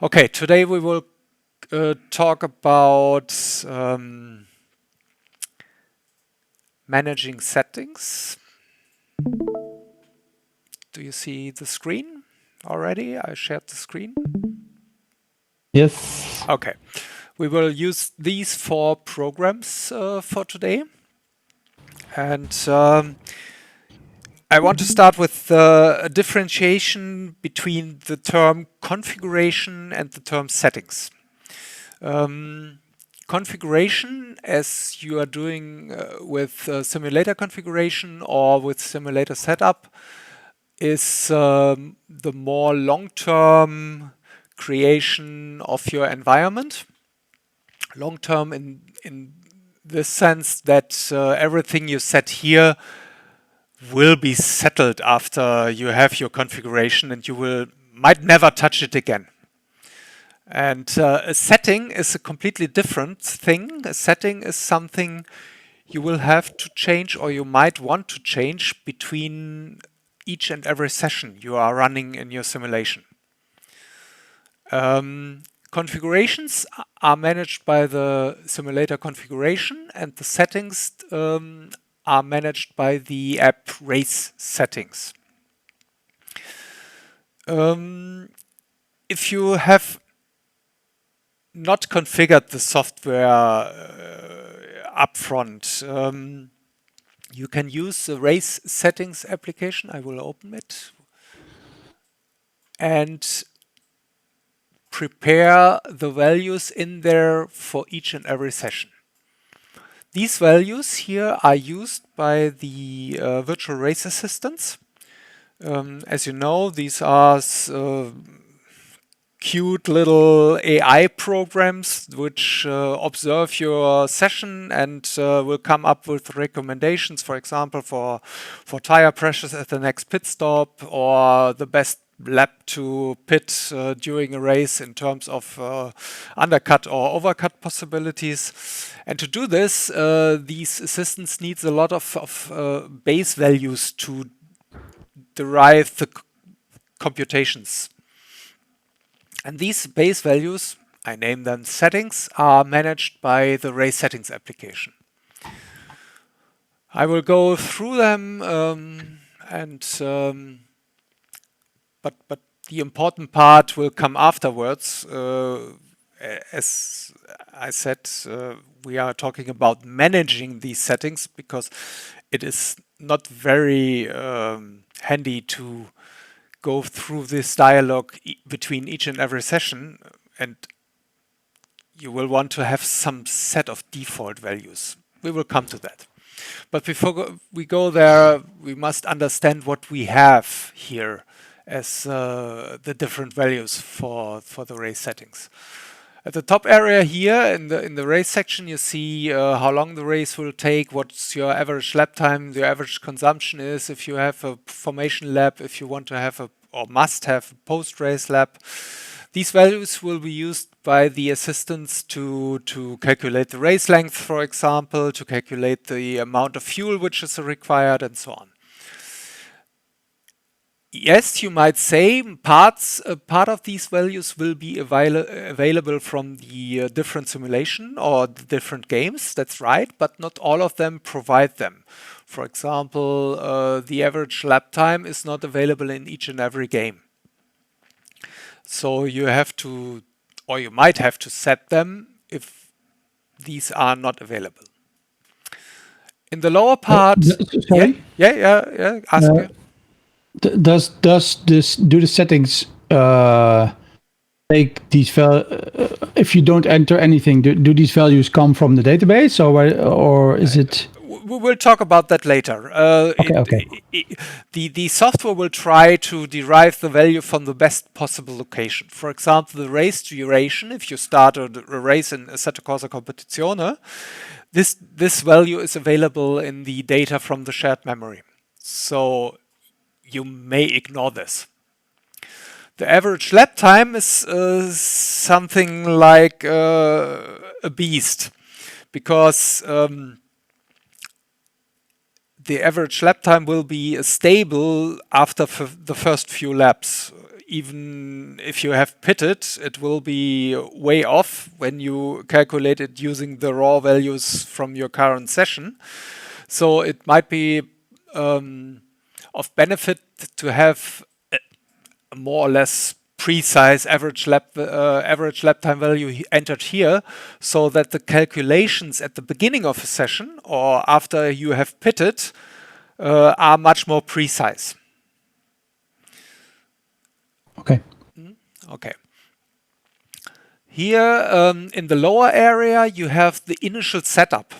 Okay, today we will talk about managing settings. Do you see the screen already? I shared the screen. Yes. Okay, we will use these 4 programs for today. And I want to start with a differentiation between the term configuration and the term settings. Configuration, as you are doing with simulator configuration or with simulator setup, is the more long-term creation of your environment. Long-term in the sense that everything you set here will be settled after you have your configuration and you might never touch it again. And a setting is a completely different thing. A setting is something you will have to change or you might want to change between each and every session you are running in your simulation. Configurations are managed by the simulator configuration, and the settings are managed by the app race settings. If you have not configured the software upfront, you can use the race settings application. I will open it and prepare the values in there for each and every session. These values here are used by the virtual race assistants. As you know, these are cute little AI programs which observe your session and will come up with recommendations, for example, for tire pressures at the next pit stop or the best lap to pit during a race in terms of undercut or overcut possibilities. And to do this, these assistants need a lot of base values to derive the computations. And these base values, I name them settings, are managed by the race settings application. I will go through them but the important part will come afterwards. As I said, we are talking about managing these settings because it is not very handy to go through this dialogue between each and every session, and you will want to have some set of default values. We will come to that. But before we go there, we must understand what we have here as the different values for the race settings. At the top area here in the race section, you see how long the race will take, what's your average lap time, the average consumption is, if you have a formation lap, if you want to have or must have a post-race lap. These values will be used by the assistants to calculate the race length, for example, to calculate the amount of fuel which is required, and so on. Yes, you might say part of these values will be available from the different simulation or the different games. That's right, but not all of them provide them. For example, the average lap time is not available in each and every game. So you have to, or you might have to set them if these are not available. In the lower part, Sorry. yeah. Ask you. Does do the settings take these if you don't enter anything? Do these values come from the database, or is it? We will talk about that later. Okay. The software will try to derive the value from the best possible location. For example, the race duration, if you start a race in Assetto Corsa Competizione, this value is available in the data from the shared memory. So you may ignore this. The average lap time is something like a beast because the average lap time will be stable after the first few laps. even if you have pitted, it will be way off when you calculate it using the raw values from your current session. So it might be of benefit to have a more or less precise average lap time value entered here, so that the calculations at the beginning of a session or after you have pitted are much more precise. Okay. Okay. Here in the lower area, you have the initial setup.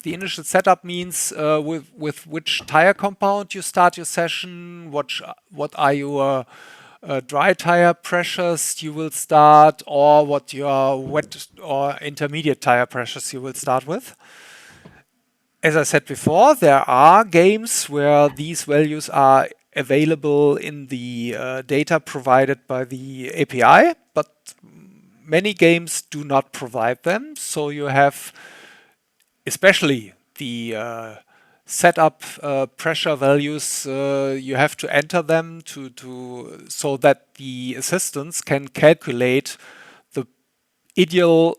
The initial setup means with which tire compound you start your session, what are your dry tire pressures you will start, or what your wet or intermediate tire pressures you will start with. As I said before, there are games where these values are available in the data provided by the API, but many games do not provide them. So you have especially the setup pressure values, you have to enter them so that the assistants can calculate the ideal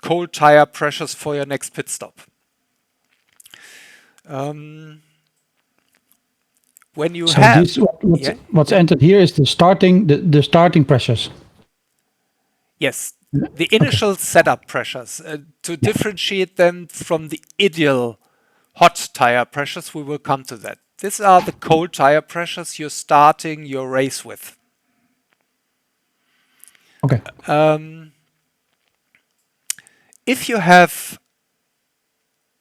cold tire pressures for your next pit stop. When you So have this what's entered here is the starting pressures. Yes, the initial setup pressures. To differentiate them from the ideal hot tire pressures, we will come to that. These are the cold tire pressures you're starting your race with. Okay. If you have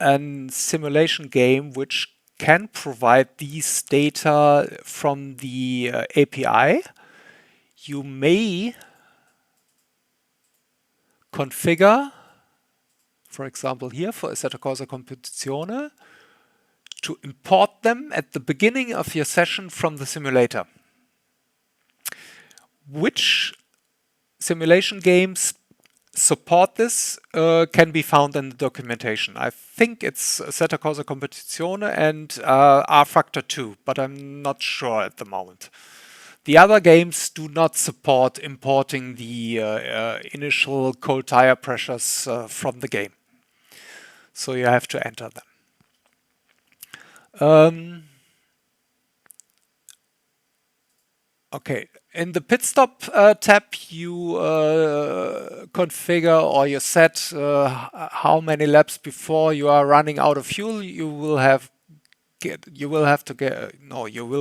a simulation game which can provide these data from the API, you may configure, for example here for Assetto Corsa Competizione, to import them at the beginning of your session from the simulator. Which simulation games support this can be found in the documentation. I think it's Assetto Corsa Competizione and R-Factor 2, but I'm not sure at the moment. The other games do not support importing the initial cold tire pressures from the game. So you have to enter them. Okay, in the pit stop tab, you configure or you set how many laps before you are running out of fuel you will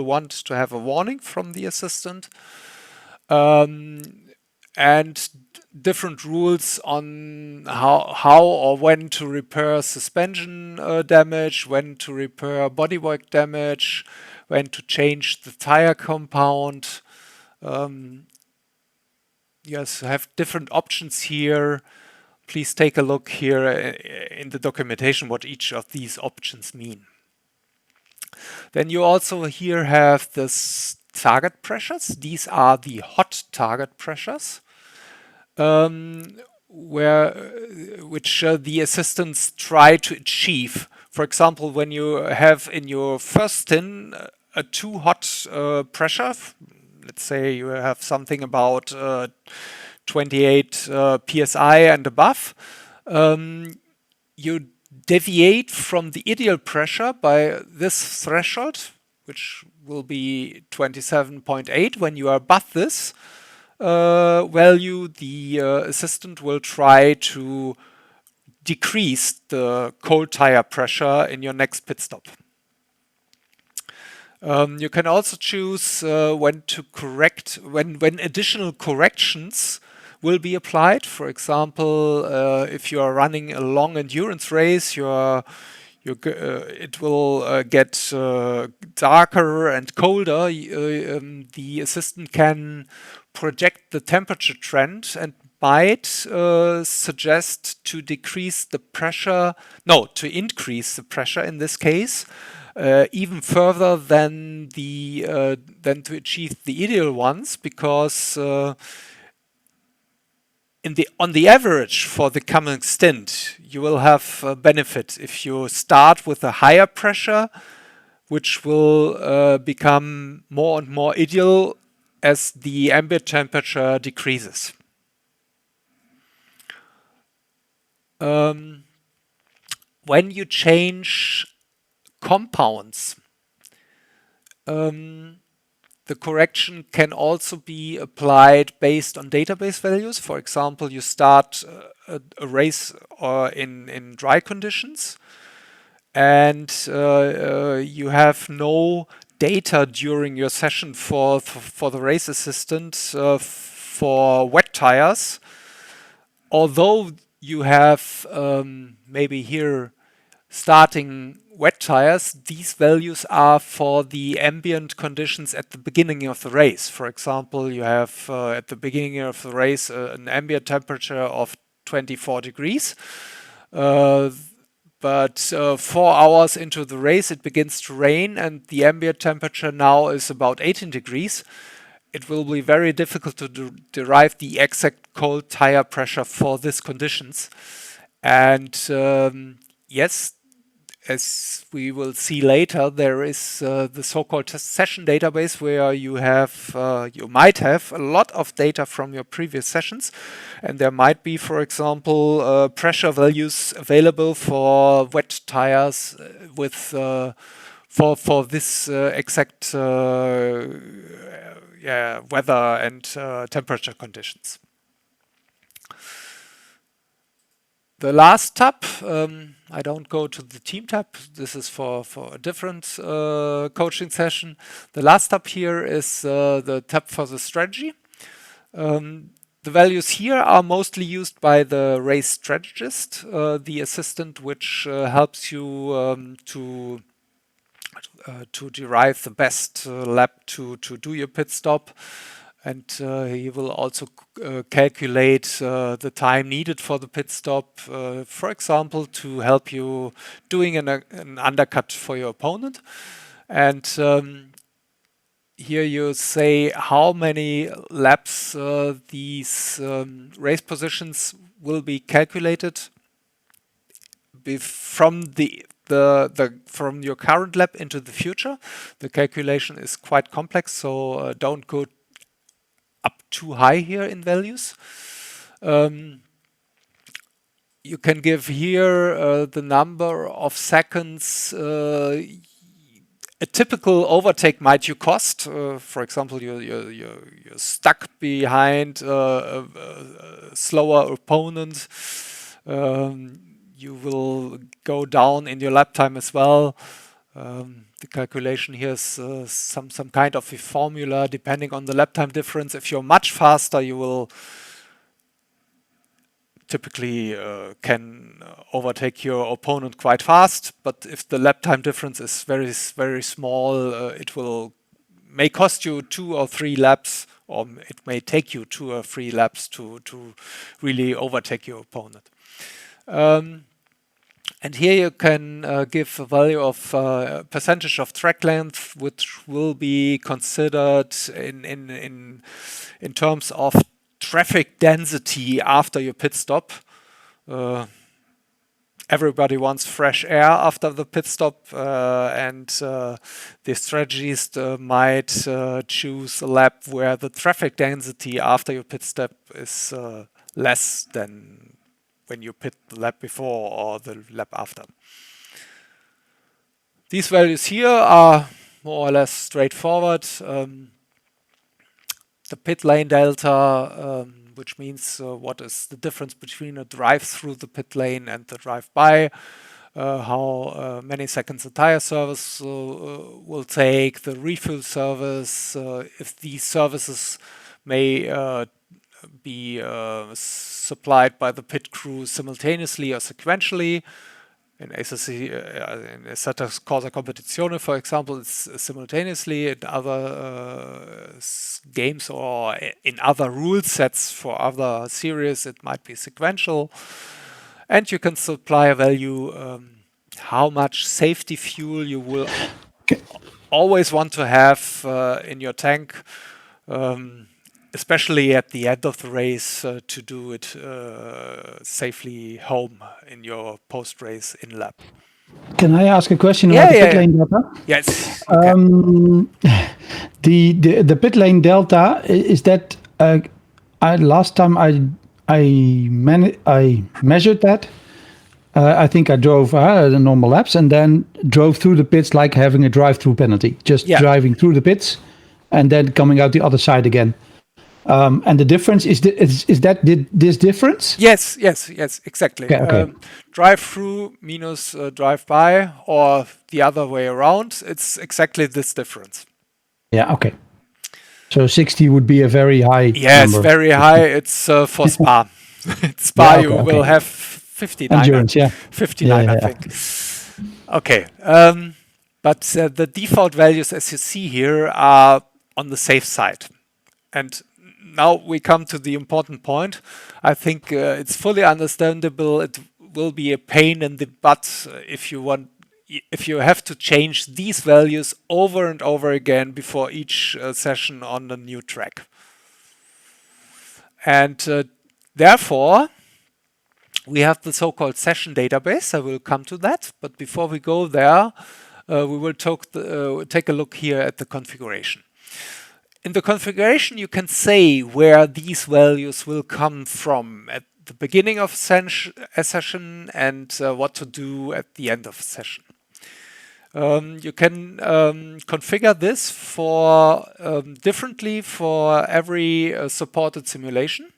want to have a warning from the assistant, and different rules on how or when to repair suspension damage, when to repair bodywork damage, when to change the tire compound. Yes, have different options here. Please take a look here in the documentation what each of these options mean. Then you also here have this target pressures. These are the hot target pressures, which the assistants try to achieve. For example, when you have in your first stint a too hot pressure, let's say you have something about 28 psi and above, you deviate from the ideal pressure by this threshold, which will be 27.8. When you are above this value, the assistant will try to decrease the cold tire pressure in your next pit stop. You can also choose when additional corrections will be applied. For example, if you are running a long endurance race, it will get darker and colder. The assistant can project the temperature trend and might suggest to increase the pressure in this case, even further than to achieve the ideal ones, because on the average for the coming stint, you will have a benefit if you start with a higher pressure, which will become more and more ideal as the ambient temperature decreases. When you change compounds, the correction can also be applied based on database values. For example, you start a race in dry conditions, and you have no data during your session for the race assistant for wet tires. Although you have maybe here starting wet tires, these values are for the ambient conditions at the beginning of the race. For example, you have at the beginning of the race an ambient temperature of 24 degrees. But 4 hours into the race, it begins to rain, and the ambient temperature now is about 18 degrees. It will be very difficult to derive the exact cold tire pressure for these conditions. And yes, as we will see later, there is the so-called session database where you might have a lot of data from your previous sessions, and there might be, for example, pressure values available for wet tires with for this exact weather and temperature conditions. The last tab, I don't go to the team tab. This is for a different coaching session. The last tab here is the tab for the strategy. The values here are mostly used by the race strategist, the assistant which helps you to derive the best lap to do your pit stop. And he will also calculate the time needed for the pit stop, for example, to help you doing an undercut for your opponent. And here you say how many laps these race positions will be calculated from from your current lap into the future. The calculation is quite complex, so don't go up too high here in values. You can give here the number of seconds a typical overtake might you cost. For example, you're stuck behind a slower opponent. You will go down in your lap time as well. The calculation here is some kind of a formula depending on the lap time difference. If you're much faster, you will typically can overtake your opponent quite fast. But if the lap time difference is very small, it may cost you 2 or 3 laps, or it may take you 2 or 3 laps to really overtake your opponent. And here you can give a value of percentage of track length, which will be considered in terms of traffic density after your pit stop. Everybody wants fresh air after the pit stop, and the strategist might choose a lap where the traffic density after your pit stop is less than when you pit the lap before or the lap after. These values here are more or less straightforward. The pit lane delta, which means what is the difference between a drive through the pit lane and the drive by, how many seconds the tire service will take, the refuel service, if these services may be supplied by the pit crew simultaneously or sequentially. In ACC, in Estata Corsa Competizione, for example, it's simultaneously. In other games or in other rule sets for other series, it might be sequential. And you can supply a value how much safety fuel you will always want to have in your tank. Especially at the end of the race, to do it safely home in your post-race in-lap. Can I ask a question about the pit lane data? Yes, you can. The pit lane delta, is that last time I measured that. I think I drove the normal laps and then drove through the pits like having a drive-through penalty, just Yeah. driving through the pits and then coming out the other side again. And the difference is this difference? Yes, yes, yes, exactly. Okay, okay. Drive through minus drive by, or the other way around. It's exactly this difference. Yeah, okay. So 60 would be a very high Yes, number. very high. It's for Spa. Spa, Yeah, you okay, will okay. have 59, Endurance, yeah. 59, I Yeah. think. Okay. But the default values, as you see here, are on the safe side. And now we come to the important point. I think it's fully understandable. It will be a pain in the butt if you have to change these values over and over again before each session on the new track. And therefore, we have the so-called session database. I will come to that. But before we go there, we will take a look here at the configuration. In the configuration, you can say where these values will come from at the beginning of a session and what to do at the end of a session. You can configure this for differently for every supported simulation.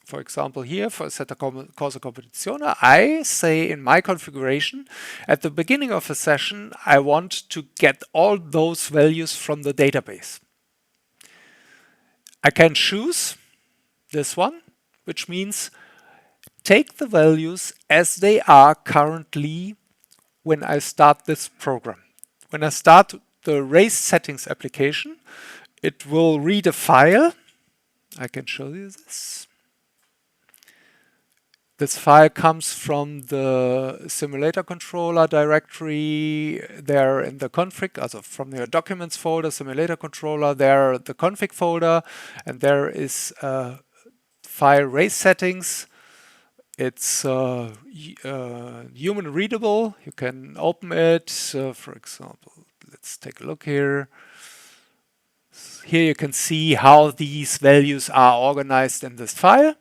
For example, here for Setta Corsa Competizione, I say in my configuration, at the beginning of a session, I want to get all those values from the database. I can choose this one, which means take the values as they are currently when I start this program. When I start the race settings application, it will read a file. I can show you this. This file comes from the simulator controller directory there in the config, also from your documents folder, simulator controller, there the config folder, and there is file race settings. It's human readable. You can open it. For example, let's take a look here. Here you can see how these values are organized in this file.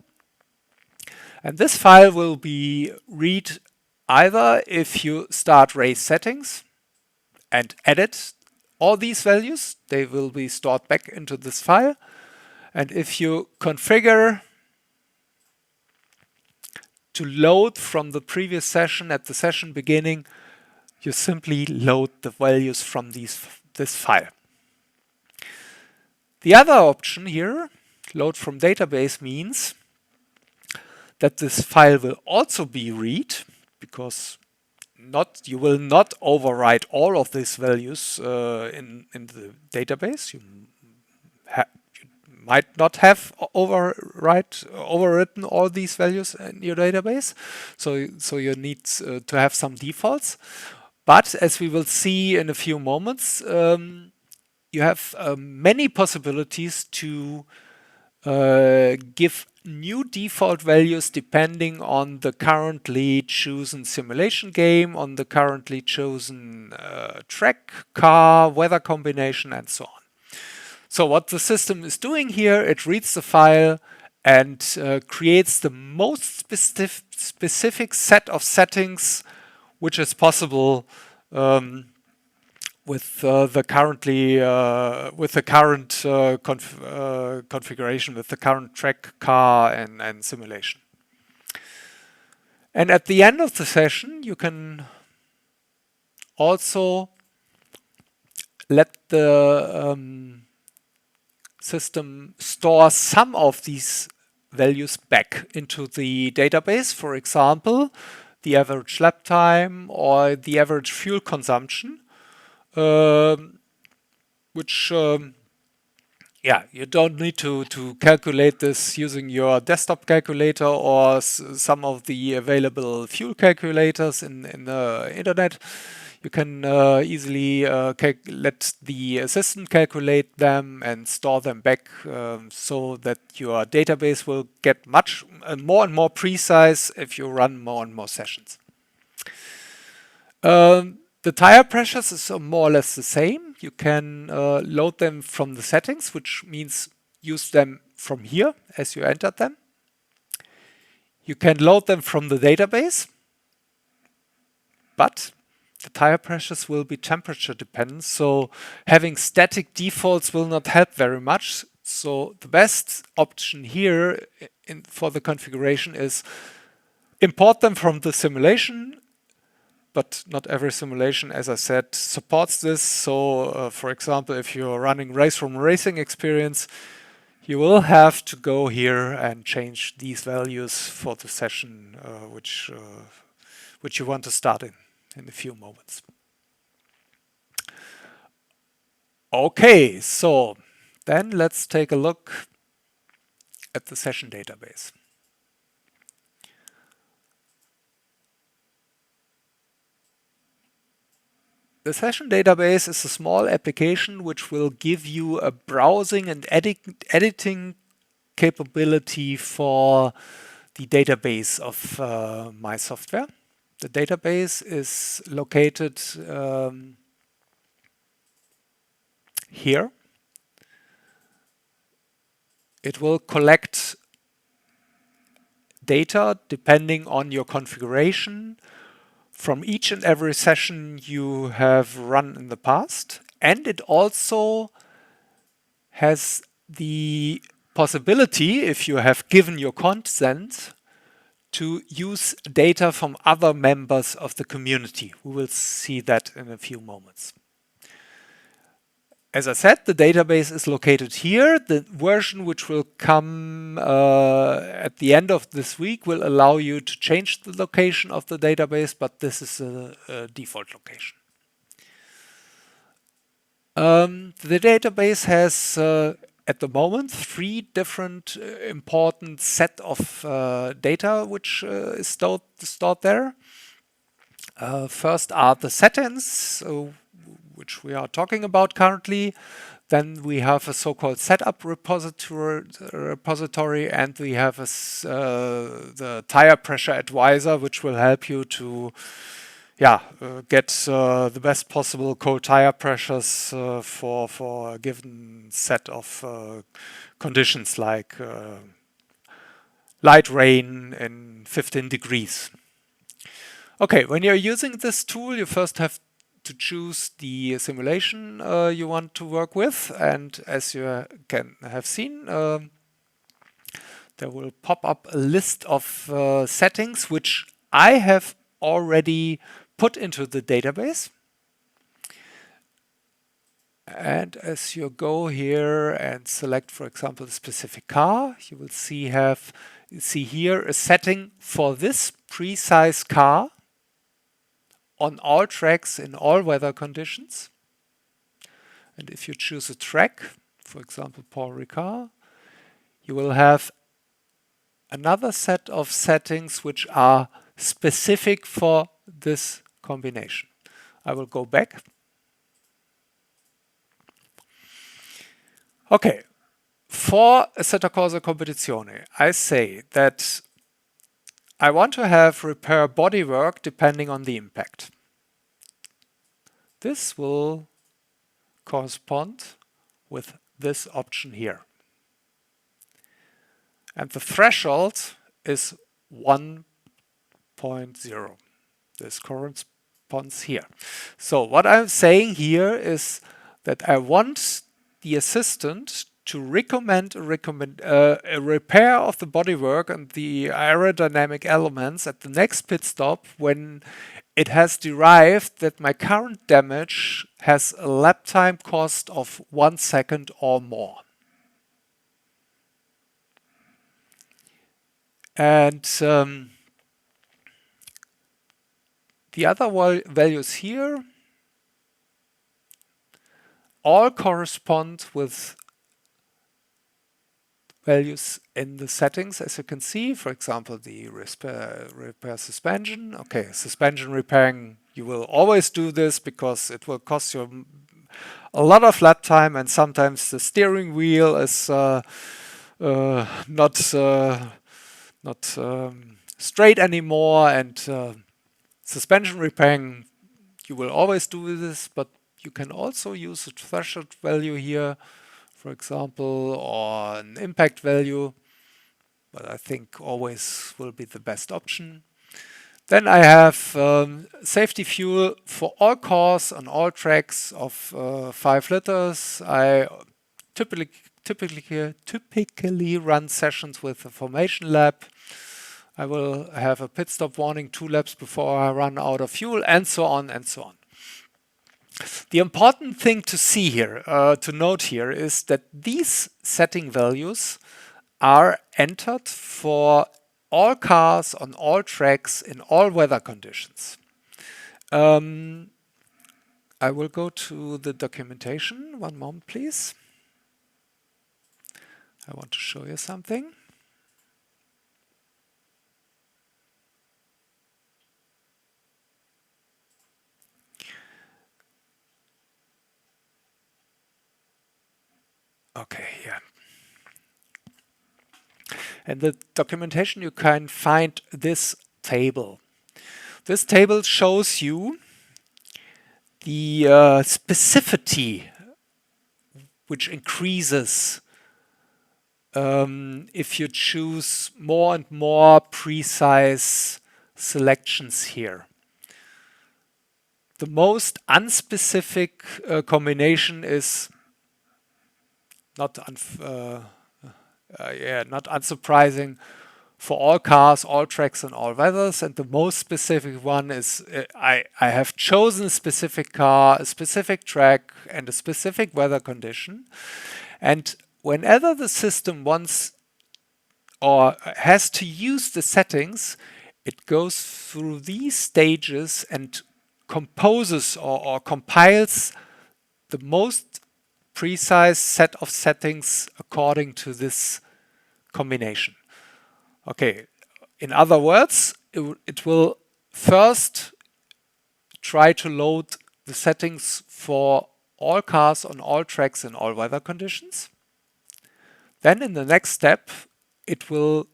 And this file will be read either if you start race settings and edit all these values, they will be stored back into this file. And if you configure to load from the previous session at the session beginning, you simply load the values from this file. The other option here, load from database, means that this file will also be read, because you will not overwrite all of these values in the database. You might not have overwritten all these values in your database, so you need to have some defaults. But as we will see in a few moments, you have many possibilities to give new default values depending on the currently chosen simulation game, on the currently chosen track, car, weather combination, and so on. So what the system is doing here, it reads the file and creates the most specific set of settings which is possible with the current configuration, with the current track, car, and simulation. And at the end of the session, you can also let the system store some of these values back into the database. For example, the average lap time or the average fuel consumption. Which you don't need to calculate this using your desktop calculator or some of the available fuel calculators in the internet. You can easily let the assistant calculate them and store them back so that your database will get much more and more precise if you run more and more sessions. The tire pressures is more or less the same. You can load them from the settings, which means use them from here as you entered them. You can load them from the database, but the tire pressures will be temperature dependent, so having static defaults will not help very much. So the best option here for the configuration is import them from the simulation, but not every simulation, as I said, supports this. So for example, if you're running Race from Racing Experience, you will have to go here and change these values for the session which you want to start in a few moments. Okay, so then let's take a look at the session database. The session database is a small application which will give you a browsing and editing capability for the database of my software. The database is located here. It will collect data depending on your configuration from each and every session you have run in the past. And it also has the possibility, if you have given your consent, to use data from other members of the community. We will see that in a few moments. As I said, the database is located here. The version which will come at the end of this week will allow you to change the location of the database, but this is a default location. The database has, at the moment, 3 different important set of data which is stored there. First are the settings, which we are talking about currently. Then we have a so-called setup repository, and we have the tire pressure advisor, which will help you to get the best possible cold tire pressures for a given set of conditions, like light rain and 15 degrees. Okay, when you're using this tool, you first have to choose the simulation you want to work with, and as you can have seen, there will pop up a list of settings which I have already put into the database. And as you go here and select, for example, a specific car, you will see here a setting for this precise car on all tracks in all weather conditions. And if you choose a track, for example, Paul Ricard, you will have another set of settings which are specific for this combination. I will go back. Okay, for Assetto Corsa Competizione, I say that I want to have repair bodywork depending on the impact. This will correspond with this option here. And the threshold is 1.0. This corresponds here. So what I'm saying here is that I want the assistant to recommend a repair of the bodywork and the aerodynamic elements at the next pit stop when it has derived that my current damage has a lap time cost of 1 second or more. And the other values here all correspond with values in the settings, as you can see. For example, the repair suspension. Okay, suspension repairing, you will always do this because it will cost you a lot of lap time, and sometimes the steering wheel is not straight anymore, and suspension repairing You will always do this, but you can also use a threshold value here, for example, or an impact value, but I think always will be the best option. Then I have safety fuel for all cars on all tracks of 5 liters. I typically run sessions with a formation lap. I will have a pit stop warning 2 laps before I run out of fuel, and so on and so on. The important thing to see here, to note here, is that these setting values are entered for all cars on all tracks in all weather conditions. I will go to the documentation. One moment, please. I want to show you something. Okay, yeah. In the documentation, you can find this table. This table shows you the specificity, which increases if you choose more and more precise selections here. The most unspecific combination is not unsurprising for all cars, all tracks, and all weathers. And the most specific one is I have chosen a specific car, a specific track, and a specific weather condition. And whenever the system wants or has to use the settings, it goes through these stages and composes or compiles the most precise set of settings according to this combination. Okay, in other words, it will first try to load the settings for all cars on all tracks in all weather conditions. Then in the next step, it will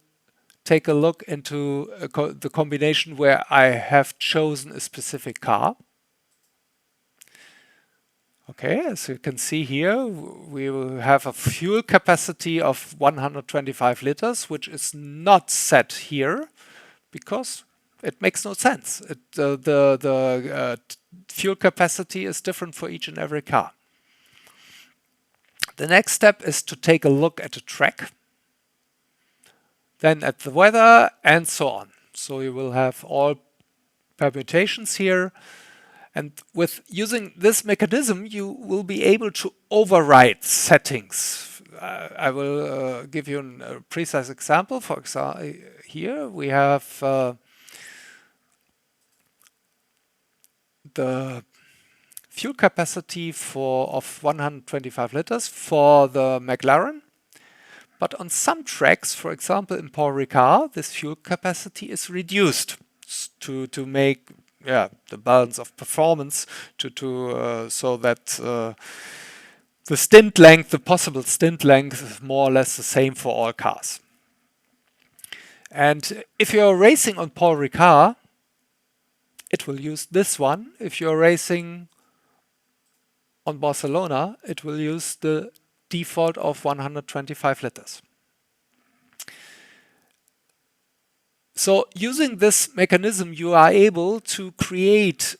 take a look into the combination where I have chosen a specific car. Okay, as you can see here, we will have a fuel capacity of 125 liters, which is not set here because it makes no sense. The fuel capacity is different for each and every car. The next step is to take a look at the track, then at the weather, and so on. So you will have all permutations here. And with using this mechanism, you will be able to override settings. I will give you a precise example. For example, here we have the fuel capacity of 125 liters for the McLaren. But on some tracks, for example in Paul Ricard, this fuel capacity is reduced to make the balance of performance so that the stint length, the possible stint length, is more or less the same for all cars. And if you're racing on Paul Ricard, it will use this one. If you're racing on Barcelona, it will use the default of 125 liters. So using this mechanism, you are able to create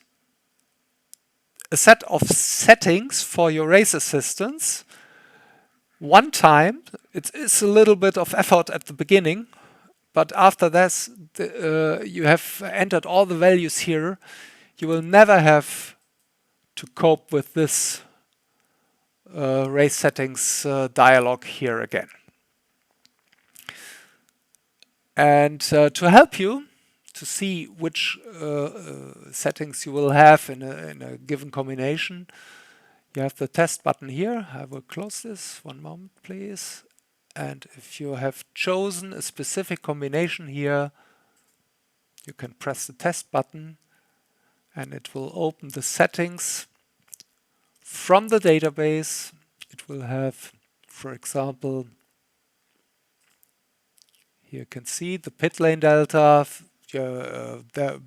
a set of settings for your race assistance one time. It's a little bit of effort at the beginning, but after this, you have entered all the values here. You will never have to cope with this race settings dialog here again. And to help you to see which settings you will have in a given combination, you have the test button here. I will close this. One moment, please. And if you have chosen a specific combination here, you can press the test button and it will open the settings from the database. It will have, for example, here you can see the pit lane delta.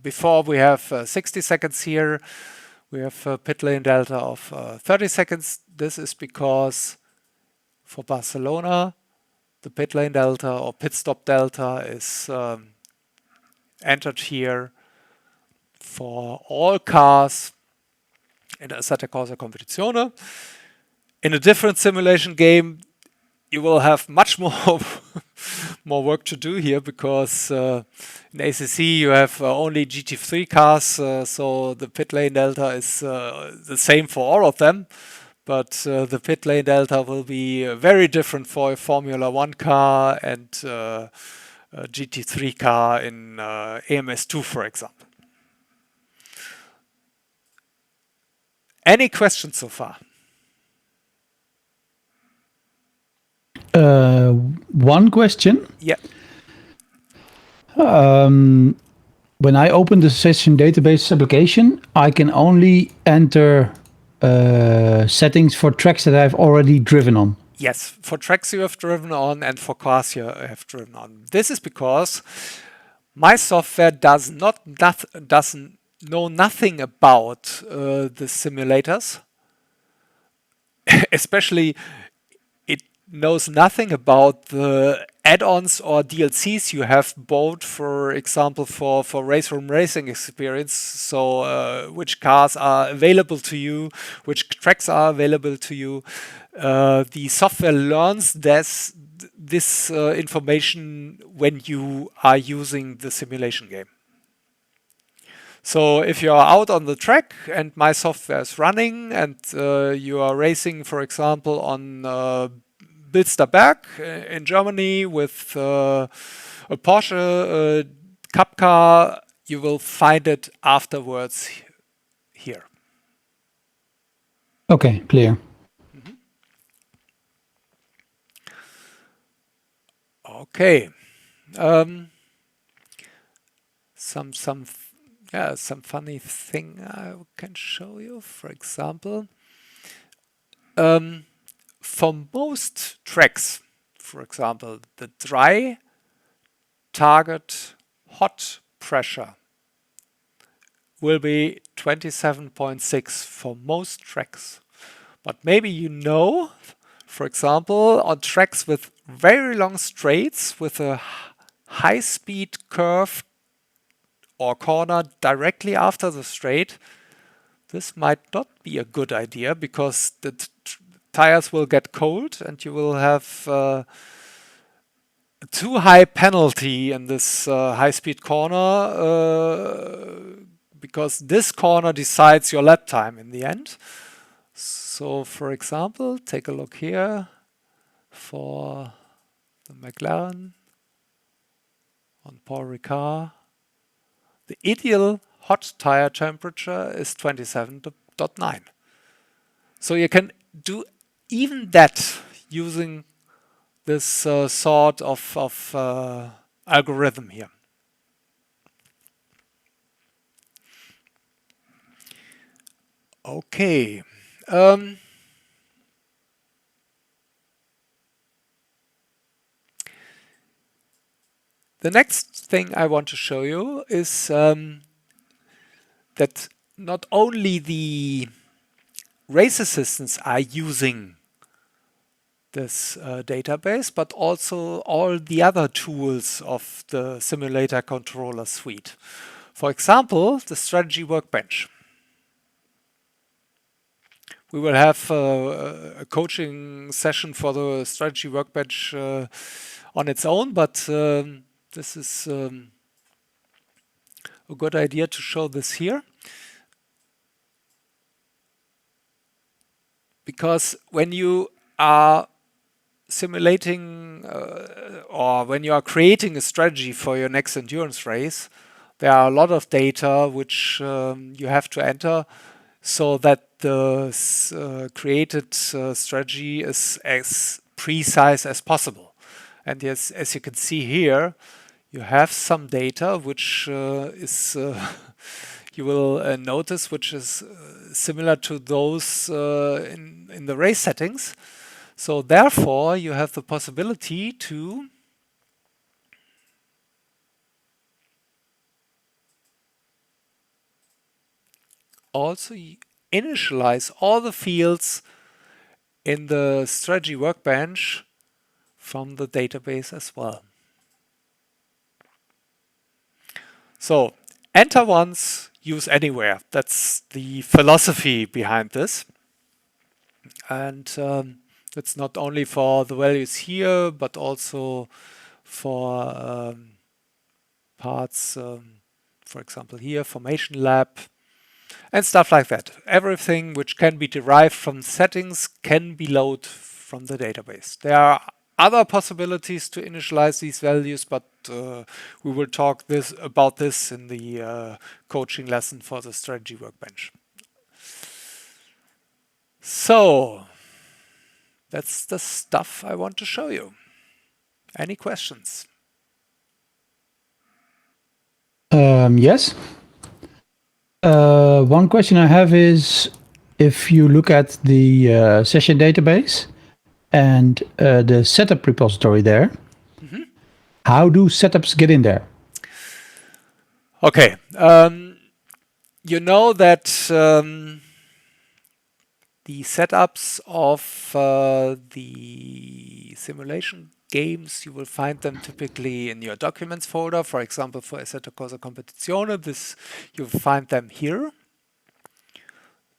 Before we have 60 seconds here. We have a pit lane delta of 30 seconds. This is because for Barcelona, the pit lane delta or pit stop delta is entered here for all cars in Assetto Corsa Competizione. In a different simulation game, you will have much more more work to do here because in ACC you have only GT3 cars, so the pit lane delta is the same for all of them. But the pit lane delta will be very different for a Formula One car and a GT3 car in AMS2, for example. Any questions so far? One question. Yeah. When I open the session database application, I can only enter settings for tracks that I've already driven on. Yes, for tracks you have driven on and for cars you have driven on. This is because my software doesn't know nothing about the simulators. Especially, it knows nothing about the add-ons or DLCs you have bought, for example, for Race Room Racing Experience. So which cars are available to you, which tracks are available to you. The software learns this information when you are using the simulation game. So if you are out on the track and my software is running and you are racing, for example, on Bilsterberg in Germany with a Porsche Cup car, you will find it afterwards here. Okay, clear. Okay. Some funny thing I can show you. For example, for most tracks, for example, the dry target hot pressure will be 27.6 for most tracks. But maybe you know, for example, on tracks with very long straights with a high speed curve or corner directly after the straight, this might not be a good idea because the tires will get cold and you will have a too high penalty in this high-speed corner because this corner decides your lap time in the end. So, for example, take a look here for the McLaren on Paul Ricard. The ideal hot tire temperature is 27.9. So you can do even that using this sort of algorithm here. Okay. The next thing I want to show you is that not only the race assistants are using this database, but also all the other tools of the simulator controller suite. For example, the strategy workbench. We will have a coaching session for the strategy workbench on its own, but this is a good idea to show this here. Because when you are simulating or when you are creating a strategy for your next endurance race, there are a lot of data which you have to enter so that the created strategy is as precise as possible. And yes, as you can see here, you have some data which is you will notice which is similar to those in the race settings. So therefore, you have the possibility to also initialize all the fields in the strategy workbench from the database as well. So enter once, use anywhere. That's the philosophy behind this. And it's not only for the values here, but also for parts, for example, here, Formation Lab, and stuff like that. Everything which can be derived from settings can be loaded from the database. There are other possibilities to initialize these values, but we will talk about this in the coaching lesson for the strategy workbench. So that's the stuff I want to show you. Any questions? Yes. One question I have is, if you look at the session database and the setup repository there, how do setups get in there? Okay. You know that the setups of the simulation games, you will find them typically in your documents folder. For example, for Assetto Corsa Competizione, you'll find them here.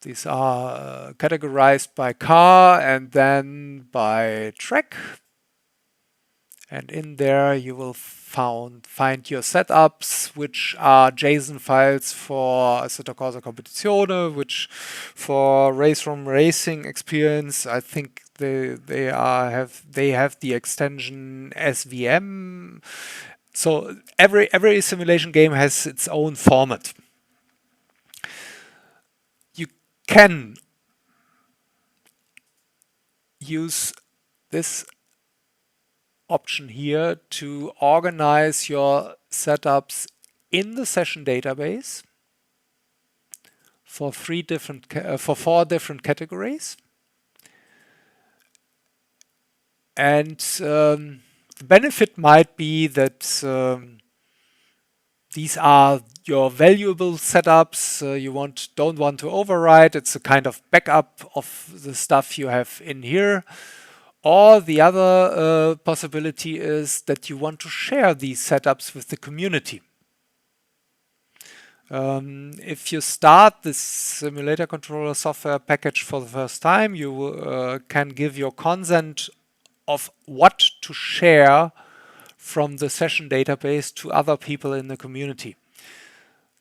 These are categorized by car and then by track. And in there you will find your setups, which are JSON files for Assetto Corsa Competizione, which for Race Room Racing Experience, I think they have the extension SVM. So every simulation game has its own format. You can use this option here to organize your setups in the session database for four different categories. And the benefit might be that these are your valuable setups you don't want to override. It's a kind of backup of the stuff you have in here. Or the other possibility is that you want to share these setups with the community. If you start this simulator controller software package for the first time, you can give your consent of what to share from the session database to other people in the community.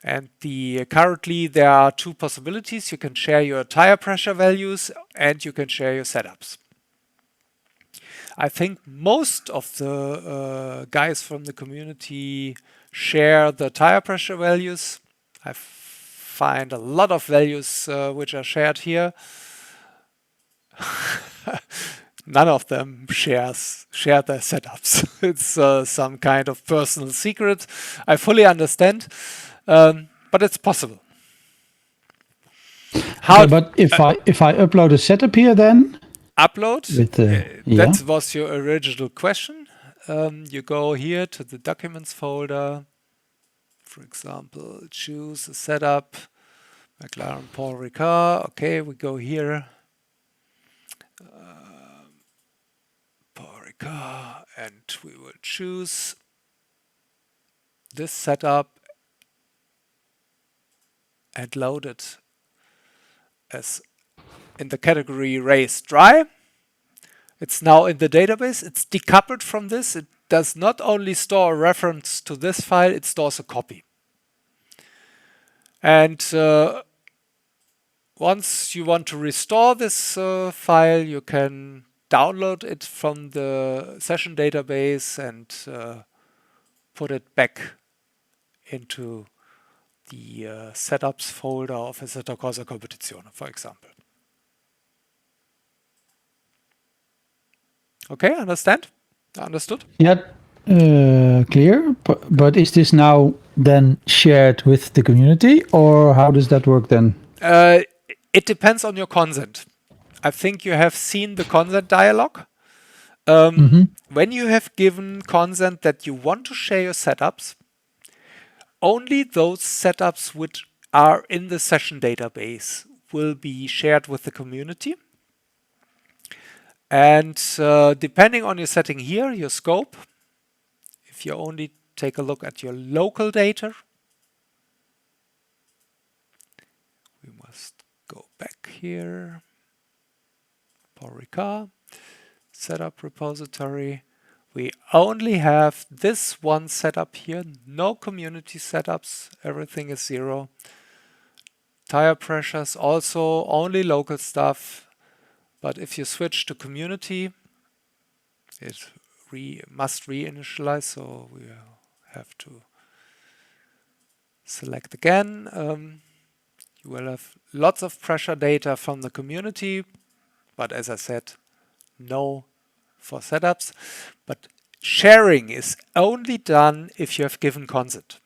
And currently there are two possibilities. You can share your tire pressure values and you can share your setups. I think most of the guys from the community share the tire pressure values. I find a lot of values which are shared here. None of them share their setups. It's some kind of personal secret. I fully understand, but it's possible. Okay, but if I upload a setup here, then upload. Yeah. That was your original question. You go here to the documents folder. For example, choose a setup, McLaren Paul Ricard. Okay, we go here. Paul Ricard, and we will choose this setup and load it as in the category race dry. It's now in the database. It's decoupled from this. It does not only store a reference to this file, it stores a copy. And once you want to restore this file, you can download it from the session database and put it back into the setups folder of Assetto Corsa Competizione, for example. Okay, understood? Yeah, clear. But is this now then shared with the community, or how does that work then? It depends on your consent. I think you have seen the consent dialog. When you have given consent that you want to share your setups, only those setups which are in the session database will be shared with the community. And depending on your setting here, your scope, if you only take a look at your local data, we must go back here, Porica, setup repository. We only have this one setup here, no community setups, everything is 0. Tire pressures also only local stuff. But if you switch to community, it must reinitialize, so we have to select again. You will have lots of pressure data from the community, but as I said, no for setups. But sharing is only done if you have given consent.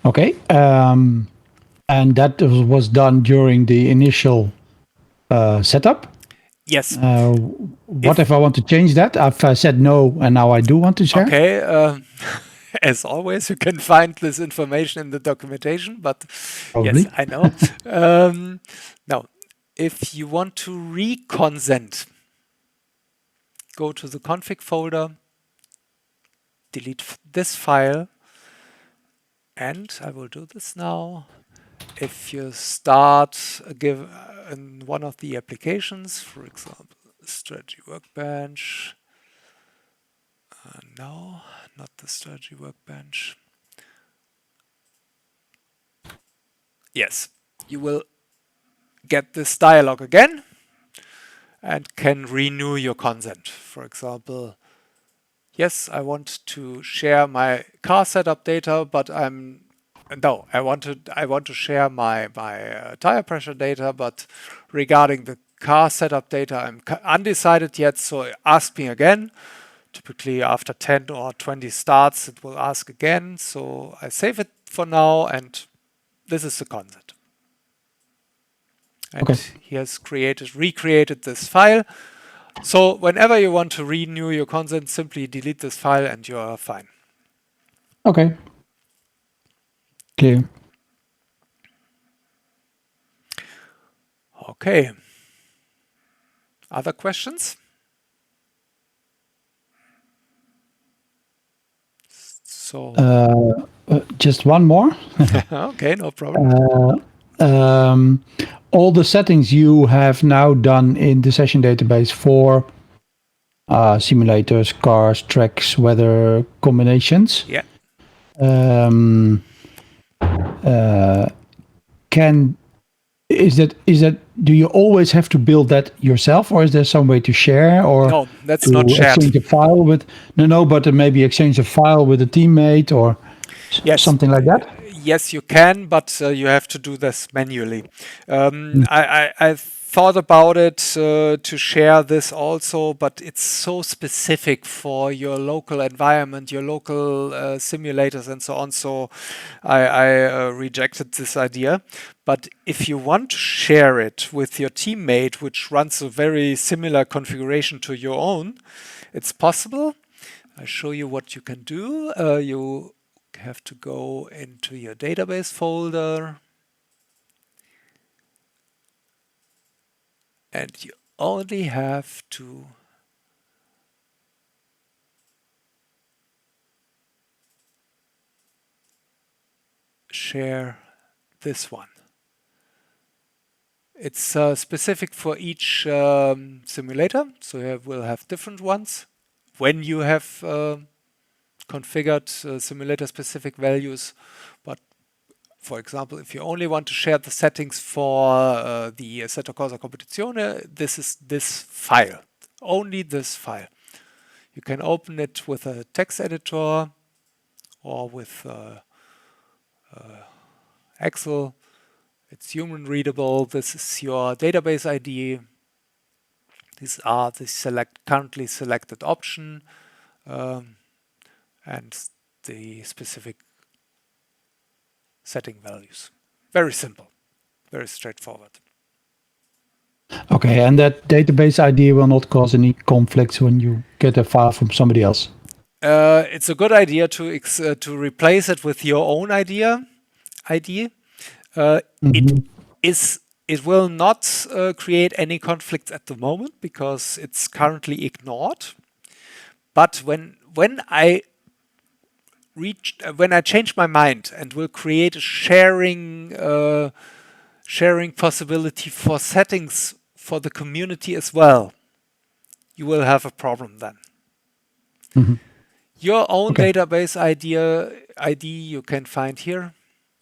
Okay. And that was done during the initial setup. Yes. What if I want to change that? I've said no, and now I do want to share. Okay. As always, you can find this information in the documentation, but Probably. yes, I know. Now, if you want to reconsent, go to the config folder, delete this file, and I will do this now. If you start in one of the applications, for example, strategy workbench, no, not the strategy workbench. Yes, you will get this dialog again and can renew your consent. For example, yes, I want to share my car setup data, but I want to share my tire pressure data, but regarding the car setup data, I'm undecided yet. So ask me again. Typically, after 10 or 20 starts, it will ask again. So I save it for now, and this is the consent. And Okay. he has recreated this file. So whenever you want to renew your consent, simply delete this file and you are fine. Okay. Clear. Okay. Other questions? So Just one more. okay, no problem. All the settings you have now done in the session database for simulators, cars, tracks, weather combinations. Yeah. Do you always have to build that yourself, or is there some way to share or No, that's to not shared. exchange a file with but maybe exchange a file with a teammate or Yes. something like that? Yes, you can, but you have to do this manually. I thought about it to share this also, but it's so specific for your local environment, your local simulators and so on. So I rejected this idea. But if you want to share it with your teammate, which runs a very similar configuration to your own, it's possible. I show you what you can do. You have to go into your database folder, and you only have to share this one. It's specific for each simulator, so you will have different ones. When you have configured simulator-specific values, but for example, if you only want to share the settings for the Assetto Corsa Competizione, this is this file, only this file. You can open it with a text editor or with Excel. It's human readable. This is your database ID. These are the currently selected option and the specific setting values. Very simple, very straightforward. Okay, and that database ID will not cause any conflicts when you get a file from somebody else. It's a good idea to replace it with your own ID. It Mhm. is. It will not create any conflicts at the moment because it's currently ignored. But when I change my mind and will create a sharing possibility for settings for the community as well, you will have a problem then. Mhm. Your own Okay. database ID you can find here.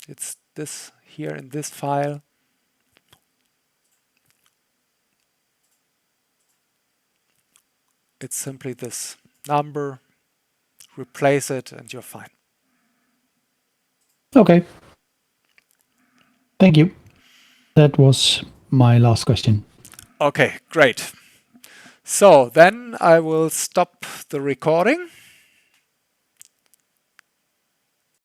It's this here in this file. It's simply this number, replace it, and you're fine. Okay. Thank you. That was my last question. Okay, great. So then I will stop the recording.